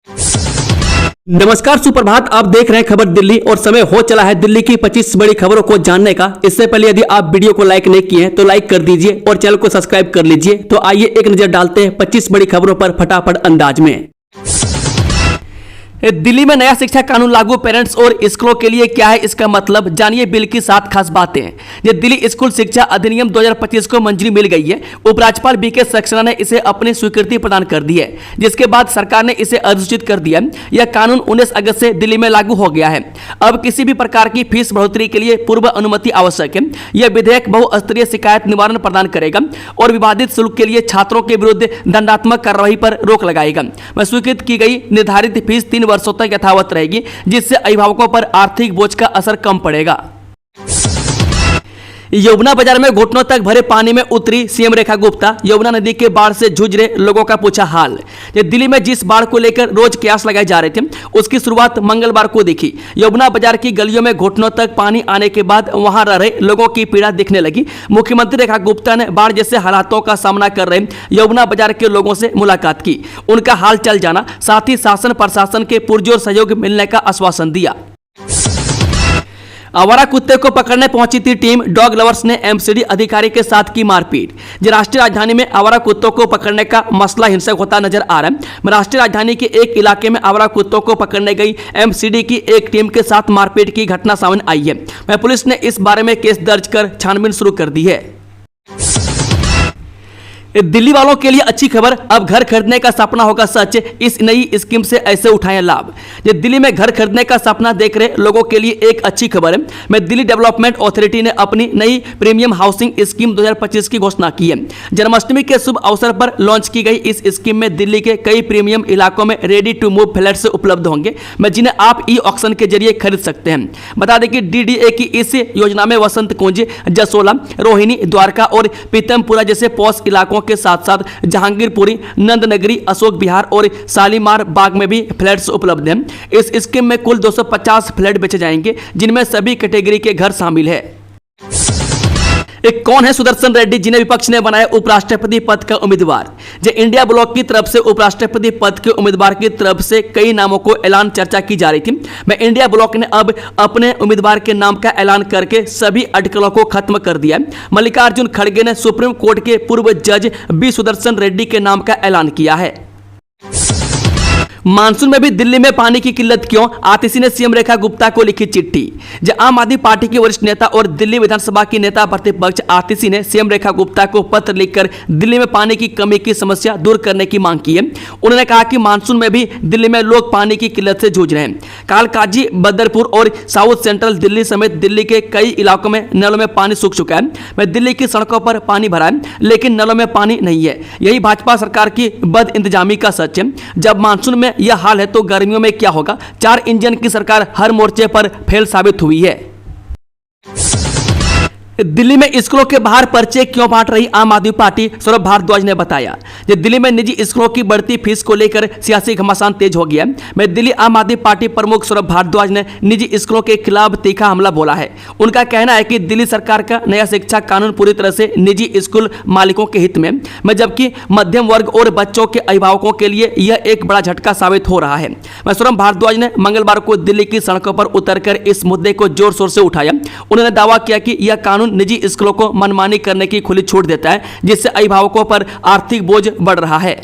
नमस्कार, सुप्रभात। आप देख रहे हैं खबर दिल्ली और समय हो चला है दिल्ली की 25 बड़ी खबरों को जानने का। इससे पहले यदि आप वीडियो को लाइक नहीं किए हैं तो लाइक कर दीजिए और चैनल को सब्सक्राइब कर लीजिए। तो आइए एक नजर डालते हैं 25 बड़ी खबरों पर फटाफट अंदाज में। दिल्ली में नया शिक्षा कानून लागू, पेरेंट्स और स्कूलों के लिए क्या है इसका मतलब, जानिए बिल की 7 खास बातें। ये दिल्ली स्कूल शिक्षा अधिनियम 2025 को मंजूरी मिल गई है। उपराज्यपाल बीके सक्सेना ने इसे अपनी स्वीकृति प्रदान कर दी है, जिसके बाद सरकार ने इसे अधिसूचित कर दिया। यह कानून 19 अगस्त से दिल्ली में लागू हो गया है। अब किसी भी प्रकार की फीस बढ़ोतरी के लिए पूर्व अनुमति आवश्यक है। यह विधेयक बहुस्तरीय शिकायत निवारण प्रदान करेगा और विवादित शुल्क के लिए छात्रों के विरुद्ध दंडात्मक कार्रवाई पर रोक लगाएगा। स्वीकृत की गई निर्धारित फीस 3 वर्षों तक यथावत रहेगी, जिससे अभिभावकों पर आर्थिक बोझ का असर कम पड़ेगा। यमुना बाजार में घुटनों तक भरे पानी में उतरी सीएम रेखा गुप्ता, यमुना नदी के बाढ़ से जूझ रहे लोगों का पूछा हाल। दिल्ली में जिस बाढ़ को लेकर रोज कयास लगाए जा रहे थे, उसकी शुरुआत मंगलवार को दिखी। यमुना बाजार की गलियों में घुटनों तक पानी आने के बाद वहां रह रहे लोगों की पीड़ा दिखने लगी। मुख्यमंत्री रेखा गुप्ता ने बाढ़ जैसे हालातों का सामना कर रहे यमुना बाजार के लोगों से मुलाकात की, उनका हाल चाल जाना, साथ ही शासन प्रशासन के पुरजोर सहयोग मिलने का आश्वासन दिया। आवारा कुत्ते को पकड़ने पहुंची थी टीम, डॉग लवर्स ने एमसीडी अधिकारी के साथ की मारपीट। राष्ट्रीय राजधानी में आवारा कुत्तों को पकड़ने का मसला हिंसक होता नजर आ रहा है। राष्ट्रीय राजधानी के एक इलाके में आवारा कुत्तों को पकड़ने गई एमसीडी की एक टीम के साथ मारपीट की घटना सामने आई है। पुलिस ने इस बारे में केस दर्ज कर छानबीन शुरू कर दी है। दिल्ली वालों के लिए अच्छी खबर, अब घर खरीदने का सपना होगा सच। इस नई स्कीम से ऐसे उठाएं लाभ। ये दिल्ली में घर खरीदने का सपना देख रहे लोगों के लिए एक अच्छी खबर है। दिल्ली डेवलपमेंट अथॉरिटी ने अपनी नई प्रीमियम हाउसिंग स्कीम 2025 की घोषणा की है। जन्माष्टमी के शुभ अवसर पर लॉन्च की गई इस स्कीम में दिल्ली के कई प्रीमियम इलाकों में रेडी टू मूव फ्लैट्स उपलब्ध होंगे, जिन्हें आप ई ऑक्शन के जरिए खरीद सकते हैं। बता दें कि डीडीए की इस योजना में वसंत कुंज, जसोला, रोहिणी, द्वारका और पीतमपुरा जैसे पॉश इलाकों के साथ साथ जहांगीरपुरी, नंदनगरी, अशोक विहार और शालीमार बाग में भी फ्लैट्स उपलब्ध हैं। इस स्कीम में कुल 250 फ्लैट बेचे जाएंगे, जिनमें सभी कैटेगरी के घर शामिल है। एक कौन है सुदर्शन रेड्डी, जिन्हें विपक्ष ने बनाया उपराष्ट्रपति पद का उम्मीदवार। जो इंडिया ब्लॉक की तरफ से उपराष्ट्रपति पद के उम्मीदवार की तरफ से कई नामों को ऐलान चर्चा की जा रही थी। इंडिया ब्लॉक ने अब अपने उम्मीदवार के नाम का ऐलान करके सभी अटकलों को खत्म कर दिया। मल्लिकार्जुन खड़गे ने सुप्रीम कोर्ट के पूर्व जज बी सुदर्शन रेड्डी के नाम का ऐलान किया है। मानसून में भी दिल्ली में पानी की किल्लत क्यों, आतिशी ने सीएम रेखा गुप्ता को लिखी चिट्ठी। जब आम आदमी पार्टी की वरिष्ठ नेता और दिल्ली विधानसभा की नेता प्रतिपक्ष आतिशी ने सीएम रेखा गुप्ता को पत्र लिखकर दिल्ली में पानी की कमी की समस्या दूर करने की मांग की है। उन्होंने कहा कि मानसून में भी दिल्ली में लोग पानी की किल्लत से जूझ रहे हैं। कालकाजी, बदरपुर और साउथ सेंट्रल दिल्ली समेत दिल्ली के कई इलाकों में नलों में पानी सूख चुका है। दिल्ली की सड़कों पर पानी भरा है, लेकिन नलों में पानी नहीं है। यही भाजपा सरकार की बद इंतजामी का सच है। जब मानसून में यह हाल है तो गर्मियों में क्या होगा। 4 इंजन की सरकार हर मोर्चे पर फेल साबित हुई है। दिल्ली में स्कूलों के बाहर पर्चे क्यों बांट रही आम आदमी पार्टी, सौरभ भारद्वाज ने बताया। दिल्ली में निजी स्कूलों की बढ़ती फीस को लेकर सियासी घमासान तेज हो गया है। दिल्ली आम आदमी पार्टी प्रमुख सौरभ भारद्वाज ने निजी स्कूलों के खिलाफ तीखा हमला बोला है। उनका कहना है कि दिल्ली सरकार का नया शिक्षा कानून पूरी तरह से निजी स्कूल मालिकों के हित में, जबकि मध्यम वर्ग और बच्चों के अभिभावकों के लिए यह एक बड़ा झटका साबित हो रहा है। सौरभ भारद्वाज ने मंगलवार को दिल्ली की सड़कों पर उतरकर इस मुद्दे को जोर शोर से उठाया। उन्होंने दावा किया कि यह कानून निजी स्कूलों को मनमानी करने की खुली छूट देता है, जिससे अभिभावकों पर आर्थिक बोझ बढ़ रहा है।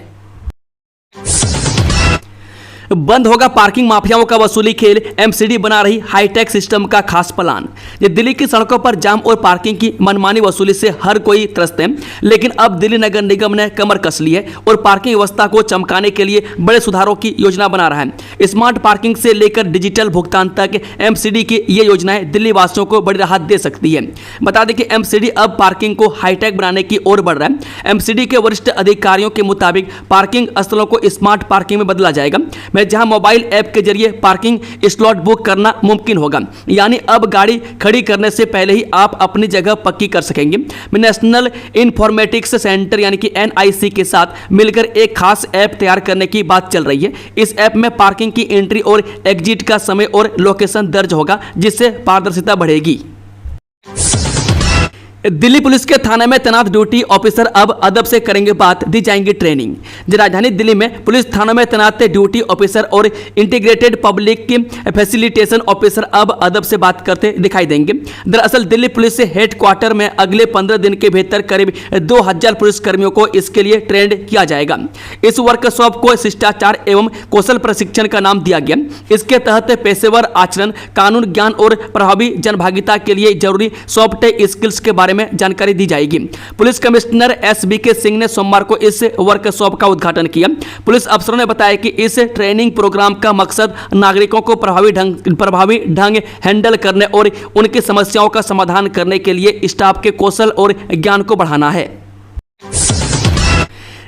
बंद होगा पार्किंग माफियाओं का वसूली खेल, एमसीडी बना रही हाईटेक सिस्टम का खास प्लान। ये दिल्ली की सड़कों पर जाम और पार्किंग की मनमानी वसूली से हर कोई त्रस्त है, लेकिन अब दिल्ली नगर निगम ने कमर कस ली है और पार्किंग व्यवस्था को चमकाने के लिए बड़े सुधारों की योजना बना रहा है। स्मार्ट पार्किंग से लेकर डिजिटल भुगतान तक एमसीडी की ये योजनाएं दिल्ली वासियों को बड़ी राहत दे सकती है। बता दें कि एमसीडी अब पार्किंग को हाईटेक बनाने की ओर बढ़ रहा है। एमसीडी के वरिष्ठ अधिकारियों के मुताबिक पार्किंग स्थलों को स्मार्ट पार्किंग में बदला जाएगा, जहां मोबाइल ऐप के जरिए पार्किंग स्लॉट बुक करना मुमकिन होगा। यानी अब गाड़ी खड़ी करने से पहले ही आप अपनी जगह पक्की कर सकेंगे। नेशनल इंफॉर्मेटिक्स सेंटर यानी कि एनआईसी के साथ मिलकर एक खास ऐप तैयार करने की बात चल रही है। इस ऐप में पार्किंग की एंट्री और एग्जिट का समय और लोकेशन दर्ज होगा, जिससे पारदर्शिता बढ़ेगी। दिल्ली पुलिस के थाने में तैनात ड्यूटी ऑफिसर अब अदब से करेंगे बात, दी जाएंगी ट्रेनिंग। राजधानी दिल्ली में पुलिस थानों में तैनात ड्यूटी ऑफिसर और इंटीग्रेटेड पब्लिक फैसिलिटेशन ऑफिसर अब अदब से बात करते दिखाई देंगे। दरअसल दिल्ली पुलिस से हेडक्वार्टर में अगले 15 दिन के भीतर करीब 2000 पुलिसकर्मियों को इसके लिए ट्रेंड किया जाएगा। इस वर्कशॉप को शिष्टाचार एवं कौशल प्रशिक्षण का नाम दिया गया। इसके तहत पेशेवर आचरण, कानून ज्ञान और प्रभावी जनभागिता के लिए जरूरी सॉफ्ट स्किल्स के बारे में जानकारी दी जाएगी। पुलिस कमिश्नर SBK सिंह ने सोमवार को इस वर्कशॉप का उद्घाटन किया। पुलिस अफसरों ने बताया कि इस ट्रेनिंग प्रोग्राम का मकसद नागरिकों को प्रभावी ढंग हैंडल करने और उनकी समस्याओं का समाधान करने के लिए स्टाफ के कौशल और ज्ञान को बढ़ाना है।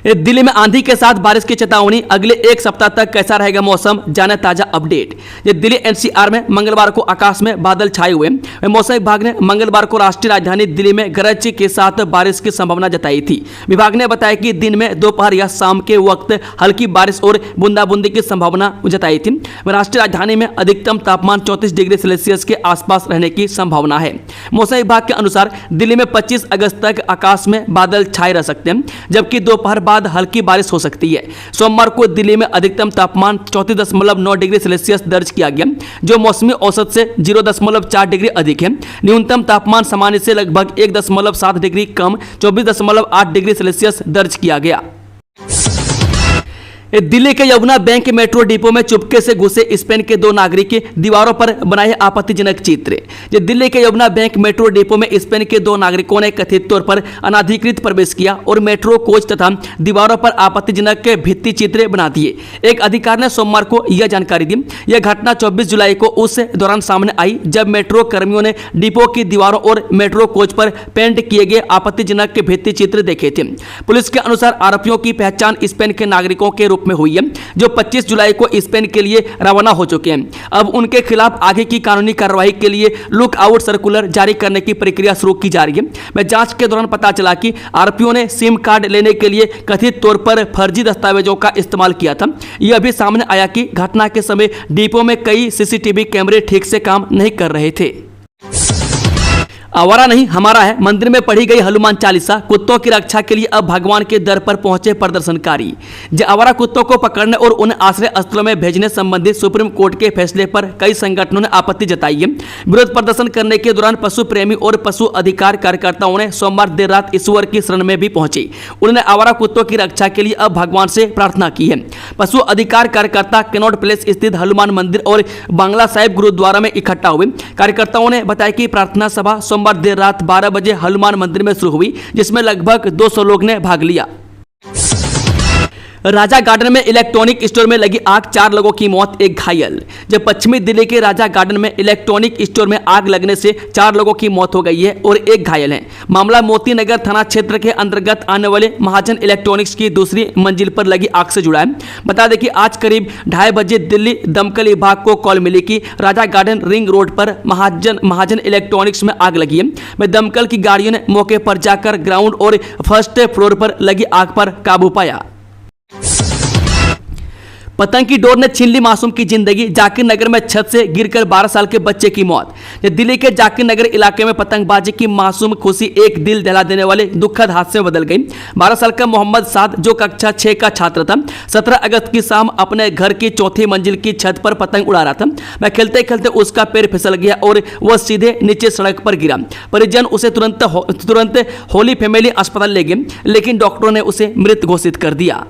दिल्ली में आंधी के साथ बारिश की चेतावनी, अगले एक सप्ताह तक कैसा रहेगा मौसम, जाने ताजा अपडेट। दिल्ली NCR में मंगलवार को आकाश में बादल छाए हुए। मौसम विभाग ने मंगलवार को राष्ट्रीय राजधानी दिल्ली में गरज के साथ बारिश की संभावना जताई थी। विभाग ने बताया कि दिन में, दोपहर या शाम के वक्त हल्की बारिश और बूंदाबूंदी की संभावना जताई थी। राष्ट्रीय राजधानी में अधिकतम तापमान 34 डिग्री सेल्सियस के आसपास रहने की संभावना है। मौसम विभाग के अनुसार दिल्ली में 25 अगस्त तक आकाश में बादल छाए रह सकते हैं, जबकि दोपहर बाद हल्की बारिश हो सकती है। सोमवार को दिल्ली में अधिकतम तापमान 34.9 डिग्री सेल्सियस दर्ज किया गया, जो मौसमी औसत से 0.4 डिग्री अधिक है। न्यूनतम तापमान सामान्य से लगभग 1.7 डिग्री कम 24.8 डिग्री सेल्सियस दर्ज किया गया। दिल्ली के यमुना बैंक मेट्रो डिपो में चुपके से घुसे स्पेन के 2 नागरिक, दीवारों पर बनाए आपत्तिजनक चित्र। दिल्ली के यमुना बैंक मेट्रो डिपो में स्पेन के 2 नागरिकों ने कथित तौर पर अनाधिकृत प्रवेश किया और मेट्रो कोच तथा दीवारों पर आपत्तिजनक भित्ति चित्र बना दिए। एक अधिकारी ने सोमवार को यह जानकारी दी। यह घटना 24 जुलाई को उस दौरान सामने आई जब मेट्रो कर्मियों ने डिपो की दीवारों और मेट्रो कोच पर पेंट किए गए आपत्तिजनक भित्ति चित्र देखे थे। पुलिस के अनुसार आरोपियों की पहचान स्पेन के नागरिकों के रूप में हुई है, जो 25 जुलाई को स्पेन के लिए रवाना हो चुके हैं। अब उनके खिलाफ आगे की कानूनी कार्रवाई के लिए लुक आउट सर्कुलर जारी करने की प्रक्रिया शुरू की जा रही है। जांच के दौरान पता चला कि आरोपियों ने सिम कार्ड लेने के लिए कथित तौर पर फर्जी दस्तावेजों का इस्तेमाल किया था। यह भी सामने आया कि घटना के समय डिपो में कई CCTV कैमरे ठीक से काम नहीं कर रहे थे। आवारा नहीं हमारा है, मंदिर में पढ़ी गई हनुमान चालीसा, कुत्तों की रक्षा के लिए अब भगवान के दर पर पहुंचे प्रदर्शनकारी। आवारा कुत्तों को पकड़ने और उन्हें आश्रय स्थलों में भेजने संबंधी सुप्रीम कोर्ट के फैसले पर कई संगठनों ने आपत्ति जताई है। विरोध प्रदर्शन करने के दौरान पशु प्रेमी और पशु अधिकार कार्यकर्ताओं ने सोमवार देर रात ईश्वर की शरण में भी पहुंचे। उन्होंने आवारा कुत्तों की रक्षा के लिए अब भगवान से प्रार्थना की है। पशु अधिकार कार्यकर्ता कनॉट प्लेस स्थित हनुमान मंदिर और बांग्ला साहिब गुरुद्वारा में इकट्ठा हुए। कार्यकर्ताओं ने बताया कि प्रार्थना सभा सोमवार देर रात 12 बजे हनुमान मंदिर में शुरू हुई, जिसमें लगभग 200 लोग ने भाग लिया। राजा गार्डन में इलेक्ट्रॉनिक स्टोर में लगी आग, 4 लोगों की मौत, 1 घायल। जब पश्चिमी दिल्ली के राजा गार्डन में इलेक्ट्रॉनिक स्टोर में आग लगने से 4 लोगों की मौत हो गई है और 1 घायल है। मामला मोती नगर थाना क्षेत्र के अंतर्गत आने वाले महाजन इलेक्ट्रॉनिक्स की दूसरी मंजिल पर लगी आग से जुड़ा है। बता दें कि आज करीब 2:30 बजे दिल्ली दमकल विभाग को कॉल मिली कि राजा गार्डन रिंग रोड पर महाजन इलेक्ट्रॉनिक्स में आग लगी है। दमकल की गाड़ियों ने मौके पर जाकर ग्राउंड और फर्स्ट फ्लोर पर लगी आग पर काबू पाया। पतंग की डोर ने छीन ली मासूम की जिंदगी, जाकिर नगर में छत से गिरकर 12 साल के बच्चे की मौत। दिल्ली के जाकिर नगर इलाके में पतंगबाजी की मासूम खुशी एक दिल दहला देने वाले दुखद हादसे में बदल गई। 12 साल का मोहम्मद साद, जो कक्षा 6 का छात्र था, 17 अगस्त की शाम अपने घर की 4थी मंजिल की छत पर पतंग उड़ा रहा था। वह खेलते खेलते उसका पैर फिसल गया और वह सीधे नीचे सड़क पर गिरा। परिजन उसे तुरंत होली फैमिली अस्पताल ले गए, लेकिन डॉक्टरों ने उसे मृत घोषित कर दिया।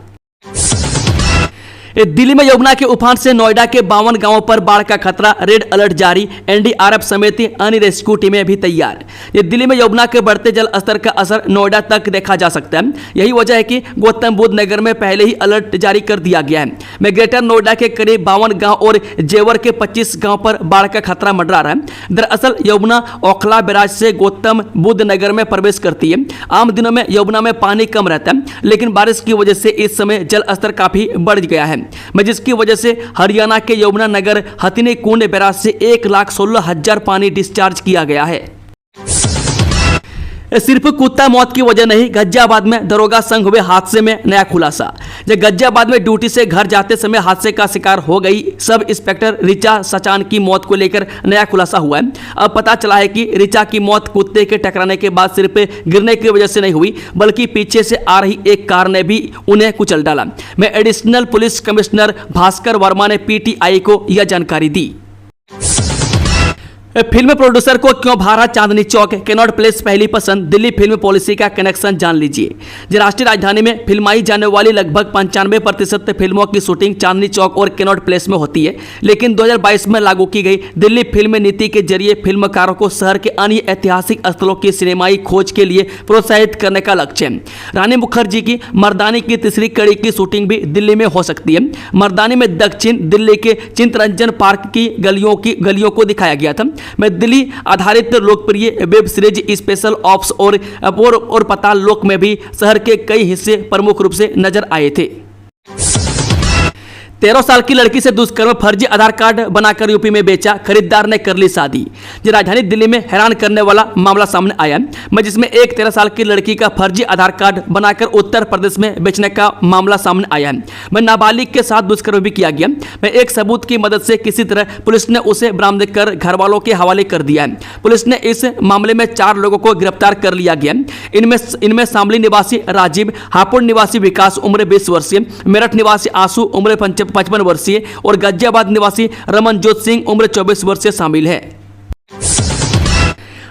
दिल्ली में यमुना के उफान से नोएडा के 52 गांवों पर बाढ़ का खतरा, रेड अलर्ट जारी। NDRF समेत अन्य रेस्क्यू टीमें भी तैयार। दिल्ली में यमुना के बढ़ते जल स्तर का असर नोएडा तक देखा जा सकता है। यही वजह है कि गौतम बुद्ध नगर में पहले ही अलर्ट जारी कर दिया गया है। ग्रेटर नोएडा के करीब 52 गांव और जेवर के 25 गांव पर बाढ़ का खतरा मंडरा रहा है। दरअसल यमुना ओखला बैराज से गौतम बुद्ध नगर में प्रवेश करती है। आम दिनों में यमुना में पानी कम रहता है, लेकिन बारिश की वजह से इस समय जल स्तर काफी बढ़ गया है, जिसकी वजह से हरियाणा के यमुना नगर हथिनी कुंड बैराज से 1,16,000 पानी डिस्चार्ज किया गया है। सिर्फ कुत्ता मौत की वजह नहीं, गाजियाबाद में दरोगा संग हुए हादसे में नया खुलासा। जब गाजियाबाद में ड्यूटी से घर जाते समय हादसे का शिकार हो गई सब इंस्पेक्टर रिचा सचान की मौत को लेकर नया खुलासा हुआ है। अब पता चला है कि रिचा की मौत कुत्ते के टकराने के बाद सिर पे गिरने की वजह से नहीं हुई, बल्कि पीछे से आ रही एक कार ने भी उन्हें कुचल डाला। में additional police commissioner Bhaskar Verma ने पीटीआई को यह जानकारी दी। फिल्म प्रोड्यूसर को क्यों भारा चांदनी चौक, कैनॉट प्लेस पहली पसंद, दिल्ली फिल्म पॉलिसी का कनेक्शन जान लीजिए। जो राष्ट्रीय राजधानी में फिल्माई जाने वाली लगभग 95% फिल्मों की शूटिंग चांदनी चौक और कैनॉट प्लेस में होती है, लेकिन 2022 में लागू की गई दिल्ली फिल्म नीति के जरिए फिल्मकारों को शहर के अन्य ऐतिहासिक स्थलों की सिनेमाई खोज के लिए प्रोत्साहित करने का लक्ष्य है। रानी मुखर्जी की मर्दानी की तीसरी कड़ी की शूटिंग भी दिल्ली में हो सकती है। मर्दानी में दक्षिण दिल्ली के चित्तरंजन पार्क की गलियों को दिखाया गया था। में दिल्ली आधारित लोकप्रिय वेब सीरीज स्पेशल ऑप्स और पाताल लोक में भी शहर के कई हिस्से प्रमुख रूप से नजर आए थे। 13 साल की लड़की से दुष्कर्म, फर्जी आधार कार्ड बनाकर यूपी में बेचा, खरीदार ने कर ली शादी। ये राजधानी दिल्ली में हैरान करने वाला मामला सामने आया है, जिसमें एक 13 साल की लड़की का फर्जी आधार कार्ड बनाकर उत्तर प्रदेश में बेचने का मामला सामने आया है। मैं नाबालिग के साथ दुष्कर्म भी किया गया। मैं एक सबूत की मदद से किसी तरह पुलिस ने उसे बरामद कर घर वालों के हवाले कर दिया है। पुलिस ने इस मामले में 4 लोगों को गिरफ्तार कर लिया गया। इनमें शामली निवासी राजीव, हापुड़ निवासी विकास उम्र 20 वर्षीय, मेरठ निवासी आंसू उम्र 55 वर्षीय और गाजियाबाद निवासी रमनजोत सिंह उम्र 24 वर्षीय शामिल है।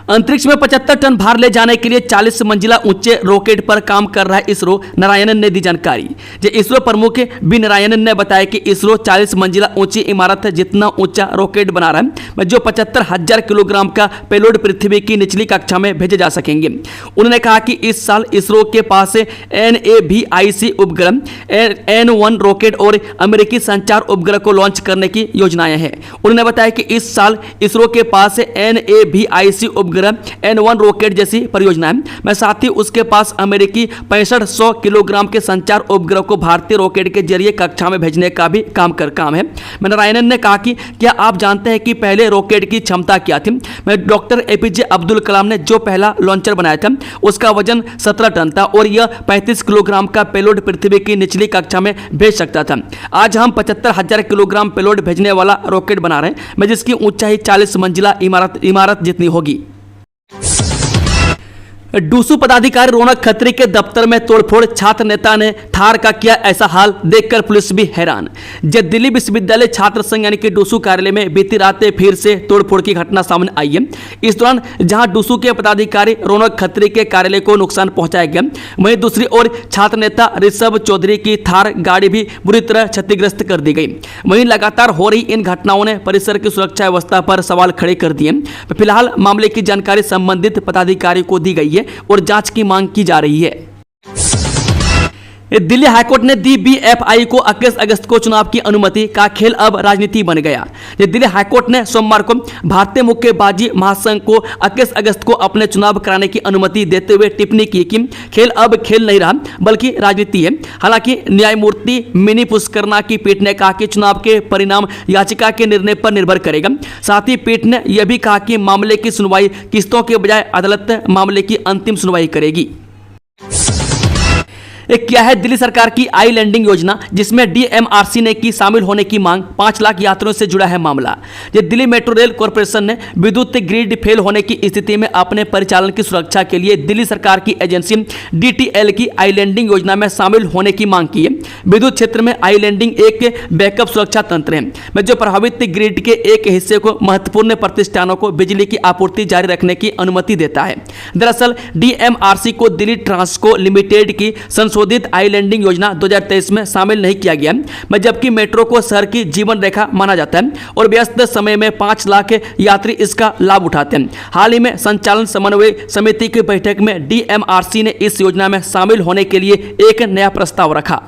अंतरिक्ष में 75 टन भार ले जाने के लिए 40 मंजिला ऊंचे रॉकेट पर काम कर रहा है इसरो, नारायणन ने दी जानकारी। इसरो प्रमुख बी नारायणन ने बताया कि इसरो 40 मंजिला ऊंची इमारत जितना ऊंचा रॉकेट बना रहा है, जो 75,000 किलोग्राम का पेलोड पृथ्वी की निचली कक्षा में भेजे जा सकेंगे। उन्होंने कहा कि इस साल इसरो के पास NAVIC उपग्रह, N1 रॉकेट और अमेरिकी संचार उपग्रह को लॉन्च करने की योजनाएं हैं। उन्होंने बताया कि इस साल इसरो के पास NAVIC उपग्रह, N1 रॉकेट जैसी परियोजना है। मैं साथ ही उसके पास अमेरिकी 6500 किलोग्राम के संचार उपग्रह को भारतीय रॉकेट के जरिए कक्षा में भेजने का भी काम है। मैं नारायणन ने कहा कि क्या आप जानते हैं कि पहले रॉकेट की क्षमता क्या थी? मैं डॉक्टर APJ अब्दुल कलाम ने जो पहला लॉन्चर बनाया था उसका वजन 17 टन था और यह 35 किलोग्राम का पेलोड पृथ्वी की निचली कक्षा में भेज सकता था। आज हम 75,000 किलोग्राम पेलोड भेजने वाला रॉकेट बना रहे हैं, मैं जिसकी ऊंचाई 40 मंजिला इमारत जितनी होगी। डूसू पदाधिकारी रौनक खत्री के दफ्तर में तोड़फोड़, छात्र नेता ने थार का किया ऐसा हाल, देखकर पुलिस भी हैरान। जब दिल्ली विश्वविद्यालय छात्र संघ यानी कि डूसू कार्यालय में बीती रात फिर से तोड़फोड़ की घटना सामने आई है। इस दौरान जहां डूसू के पदाधिकारी रौनक खत्री के कार्यालय को नुकसान पहुंचाया गया, वहीं दूसरी ओर छात्र नेता ऋषभ चौधरी की थार गाड़ी भी बुरी तरह क्षतिग्रस्त कर दी गई। वहीं लगातार हो रही इन घटनाओं ने परिसर की सुरक्षा व्यवस्था पर सवाल खड़े कर दिए। फिलहाल मामले की जानकारी संबंधित पदाधिकारी को दी गई है और जांच की मांग की जा रही है। दिल्ली हाईकोर्ट ने दी BFI को 21 अगस्त को चुनाव की अनुमति, का खेल अब राजनीति बन गया। दिल्ली हाईकोर्ट ने सोमवार को भारतीय मुक्केबाजी महासंघ को 21 अगस्त को अपने चुनाव कराने की अनुमति देते हुए टिप्पणी की कि खेल अब खेल नहीं रहा बल्कि राजनीति है। हालांकि न्यायमूर्ति मिनी पुष्करना की पीठ ने कहा कि चुनाव के परिणाम याचिका के निर्णय पर निर्भर करेगा। साथ ही पीठ ने यह भी कहा कि मामले की सुनवाई किस्तों के बजाय अदालत मामले की अंतिम सुनवाई करेगी। क्या है दिल्ली सरकार की आई लैंडिंग योजना, जिसमें DMRC ने की शामिल होने की मांग, 5 लाख यात्रियों से जुड़ा है मामला। ये दिल्ली मेट्रो रेल कॉरपोरेशन ने विद्युत ग्रिड फेल होने की स्थिति में अपने परिचालन की सुरक्षा के लिए दिल्ली सरकार की एजेंसी DTL की आई लैंडिंग योजना में शामिल होने की मांग की है। विद्युत क्षेत्र में आई लैंडिंग एक बैकअप सुरक्षा तंत्र है जो प्रभावित ग्रिड के एक हिस्से को महत्वपूर्ण प्रतिष्ठानों को बिजली की आपूर्ति जारी रखने की अनुमति देता है। दरअसल DMRC को दिल्ली ट्रांसको लिमिटेड की संशोधित आई लैंडिंग योजना 2023 में शामिल नहीं किया गया, जबकि मेट्रो को शहर की जीवन रेखा माना जाता है और व्यस्त समय में 5 लाख यात्री इसका लाभ उठाते हैं। हाल ही में संचालन समन्वय समिति की बैठक में DMRC ने इस योजना में शामिल होने के लिए एक नया प्रस्ताव रखा।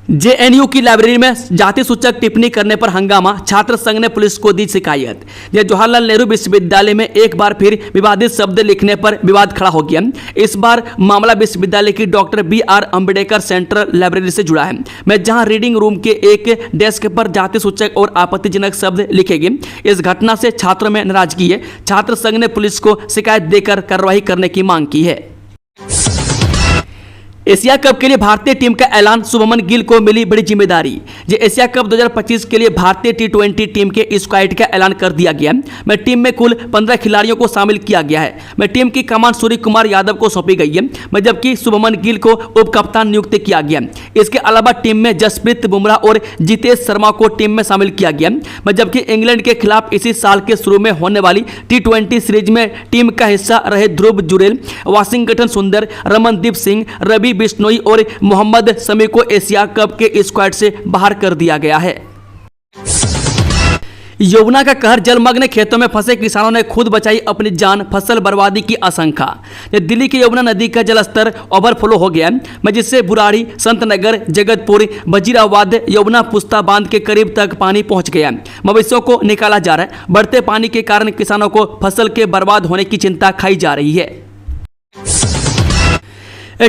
जेएनयू की लाइब्रेरी में जाति सूचक टिप्पणी करने पर हंगामा, छात्र संघ ने पुलिस को दी शिकायत। ये जवाहरलाल नेहरू विश्वविद्यालय में एक बार फिर विवादित शब्द लिखने पर विवाद खड़ा हो गया। इस बार मामला विश्वविद्यालय की doctor BR Ambedkar central library से जुड़ा है, मैं जहां रीडिंग रूम के एक डेस्क पर जाति सूचक और आपत्तिजनक शब्द लिखे गए। इस घटना से छात्रों में नाराजगी है। छात्र संघ ने पुलिस को शिकायत देकर कार्रवाई करने की मांग की है। एशिया कप के लिए भारतीय टीम का ऐलान, शुभमन गिल को मिली बड़ी जिम्मेदारी। ये एशिया कप 2025 के लिए भारतीय T20 टीम के स्क्वाड का ऐलान कर दिया गया। मैं टीम में कुल 15 खिलाड़ियों को शामिल किया गया है। मैं टीम की कमान सूर्य कुमार यादव को सौंपी गई है, मैं जबकि शुभमन गिल को उप कप्तान नियुक्त किया गया। इसके अलावा टीम में जसप्रीत बुमराह और जितेश शर्मा को टीम में शामिल किया गया। मैं जबकि इंग्लैंड के खिलाफ इसी साल के शुरू में होने वाली T20 सीरीज में टीम का हिस्सा रहे ध्रुव जुरेल, वाशिंगटन सुंदर, रमनदीप सिंह, रवि बिश्नोई और मोहम्मद शमी को एशिया कप के स्क्वाड से बाहर कर दिया गया है। यमुना का कहर, जलमग्न खेतों में फंसे किसानों ने खुद बचाई अपनी जान, फसल बर्बादी की आशंका। दिल्ली की यमुना नदी का जलस्तर ओवरफ्लो हो गया है, जिससे बुराड़ी, संतनगर, जगतपुर, वजीराबाद, यमुना पुस्ता बांध के करीब तक पानी पहुंच गया। मवेशियों को निकाला जा रहा है। बढ़ते पानी के कारण किसानों को फसल के बर्बाद होने की चिंता खाई जा रही है।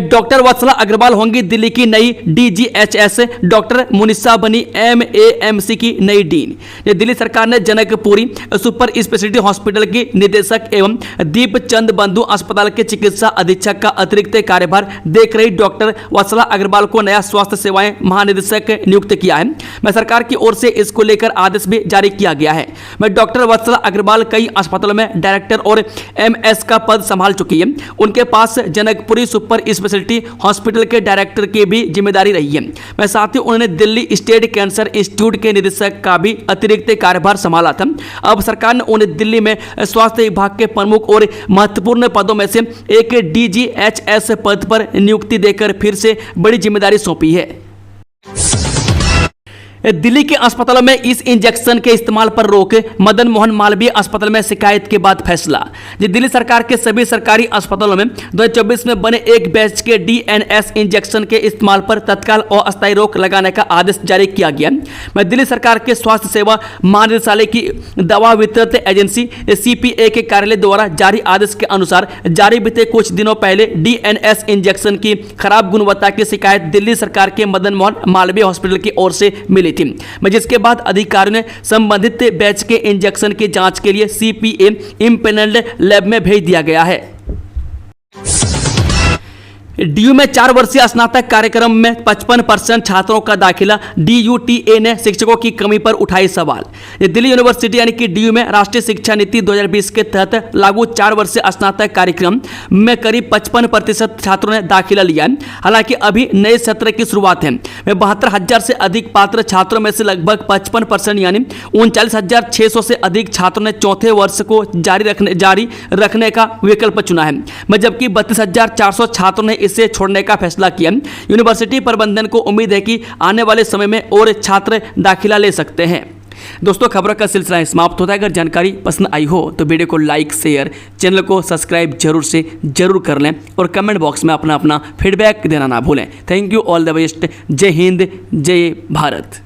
डॉक्टर वत्सला अग्रवाल होंगी दिल्ली की नई DGHS, डॉक्टर मुनिसा बनी MAMC की नई डीन। ये दिल्ली सरकार ने जनकपुरी सुपर स्पेशलिटी हॉस्पिटल की निदेशक एवं दीप चंद बंधु अस्पताल के चिकित्सा अधीक्षक का अतिरिक्त कार्यभार देख रही डॉक्टर वत्सला अग्रवाल को नया स्वास्थ्य सेवाएं महानिदेशक नियुक्त किया है। मैं सरकार की ओर से इसको लेकर आदेश भी जारी किया गया है। मैं डॉक्टर वत्सला अग्रवाल कई अस्पतालों में डायरेक्टर और MS का पद संभाल चुकी है। उनके पास जनकपुरी सुपर स्पेशलिटी हॉस्पिटल के डायरेक्टर की भी जिम्मेदारी रही है। मैं साथ ही उन्होंने दिल्ली स्टेट कैंसर इंस्टीट्यूट के निदेशक का भी अतिरिक्त कार्यभार संभाला था। अब सरकार ने उन्हें दिल्ली में स्वास्थ्य विभाग के प्रमुख और महत्वपूर्ण पदों में से एक DGHS पद पर नियुक्ति देकर फिर से बड़ी जिम्मेदारी सौंपी है। दिल्ली के अस्पतालों में इस इंजेक्शन के इस्तेमाल पर रोक, मदन मोहन मालवीय अस्पताल में शिकायत के बाद फैसला। दिल्ली सरकार के सभी सरकारी अस्पतालों में 2024 में बने एक बैच के DNS इंजेक्शन के इस्तेमाल पर तत्काल और अस्थायी रोक लगाने का आदेश जारी किया गया। मैं दिल्ली सरकार के स्वास्थ्य सेवा महानिदेशालय की दवा वितरण एजेंसी CPA के कार्यालय द्वारा जारी आदेश के अनुसार जारी बीते कुछ दिनों पहले DNS इंजेक्शन की खराब गुणवत्ता की शिकायत दिल्ली सरकार के मदन मोहन मालवीय हॉस्पिटल की ओर से मिली थी, जिसके बाद अधिकारियों ने संबंधित बैच के इंजेक्शन की जांच के लिए CPA इम्पैनल्ड लैब में भेज दिया गया है। DU में 4 वर्षीय स्नातक कार्यक्रम में 55% छात्रों का दाखिला, DUTA ने शिक्षकों की कमी पर उठाई सवाल। दिल्ली यूनिवर्सिटी यानी कि DU में राष्ट्रीय शिक्षा नीति 2020 के तहत लागू 4 वर्षीय स्नातक कार्यक्रम में करीब 55% छात्रों ने दाखिला लिया है। हालांकि अभी नए सत्र की शुरुआत है। 72,000 से अधिक पात्र छात्रों में से लगभग 55% यानी 39,600 से अधिक छात्रों ने चौथे वर्ष को जारी रखने का विकल्प चुना है, जबकि 32,400 छात्रों ने इसे छोड़ने का फैसला किया। यूनिवर्सिटी प्रबंधन को उम्मीद है कि आने वाले समय में और छात्र दाखिला ले सकते हैं। दोस्तों, खबरों का सिलसिला समाप्त होता है। अगर जानकारी पसंद आई हो तो वीडियो को लाइक, शेयर, चैनल को सब्सक्राइब जरूर कर लें और कमेंट बॉक्स में अपना फीडबैक देना ना भूलें। Thank you, all the best. जय हिंद, जय भारत।